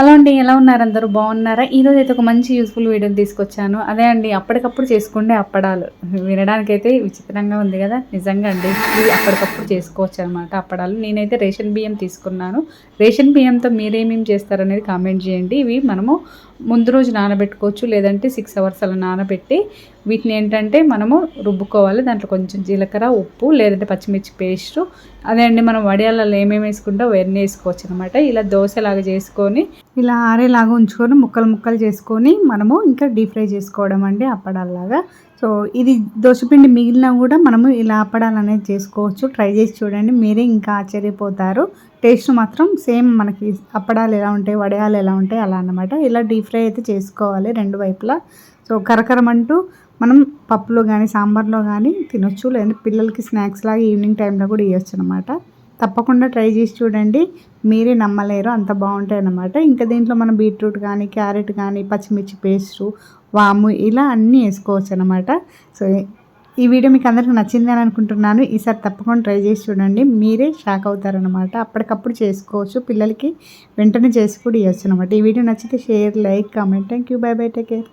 Hello అండి, ఎలా ఉన్నారు? అందరూ బాగున్నారా? ఈరోజు అయితే ఒక మంచి యూస్ఫుల్ వీడియోని తీసుకొచ్చాను. అదే అండి, అప్పటికప్పుడు చేసుకుండే అప్పడాలు. వినడానికైతే విచిత్రంగా ఉంది కదా, నిజంగా అండి ఇవి అప్పటికప్పుడు చేసుకోవచ్చు అనమాట అప్పడాలు. నేనైతే రేషన్ బియ్యం తీసుకున్నాను. రేషన్ బియ్యంతో మీరేమేమి చేస్తారనేది కామెంట్ చేయండి. ఇవి మనము ముందు రోజు నానబెట్టుకోవచ్చు, లేదంటే 6 అవర్స్ అలా నానబెట్టి వీటిని ఏంటంటే మనము రుబ్బుకోవాలి. దాంట్లో కొంచెం జీలకర్ర, ఉప్పు, లేదంటే పచ్చిమిర్చి పేస్టు, అదే అండి మనం వడియాలలో ఏమేమి వేసుకుంటాం అవన్నీ వేసుకోవచ్చు అనమాట. ఇలా దోశలాగా చేసుకొని ఇలా ఆరేలాగా ఉంచుకొని ముక్కలు ముక్కలు చేసుకొని మనము ఇంకా డీప్ ఫ్రై చేసుకోవడం అండి అప్పడాలలాగా. సో ఇది దోశపిండి మిగిలినా కూడా మనము ఇలా అప్పడాలు అనేది చేసుకోవచ్చు. ట్రై చేసి చూడండి, మీరే ఇంకా ఆశ్చర్యపోతారు. టేస్ట్ మాత్రం సేమ్ మనకి అప్పడాలు ఎలా ఉంటాయి, వడియాలు ఎలా ఉంటాయి అలా అన్నమాట. ఇలా డీప్ ఫ్రై అయితే చేసుకోవాలి రెండు వైపులా. సో కరకరమంటూ మనం పప్పులో కానీ సాంబార్లో కానీ తినొచ్చు, లేదంటే పిల్లలకి స్నాక్స్ లాగా ఈవినింగ్ టైంలో కూడా ఇవ్వచ్చు అనమాట. తప్పకుండా ట్రై చేసి చూడండి, మీరే నమ్మలేరు అంత బాగుంటాయి అన్నమాట. ఇంకా దీంట్లో మనం బీట్రూట్ కానీ, క్యారెట్ కానీ, పచ్చిమిర్చి పేస్టు, వాము ఇలా అన్నీ వేసుకోవచ్చు అనమాట. సో ఈ వీడియో మీకు అందరికీ నచ్చింది అని అనుకుంటున్నాను. ఈసారి తప్పకుండా ట్రై చేసి చూడండి, మీరే షాక్ అవుతారనమాట. అప్పటికప్పుడు చేసుకోవచ్చు, పిల్లలకి వెంటనే చేసి కూడా ఇవ్వచ్చు అనమాట. ఈ వీడియో నచ్చితే share, like, comment. Thank you, by by, take care.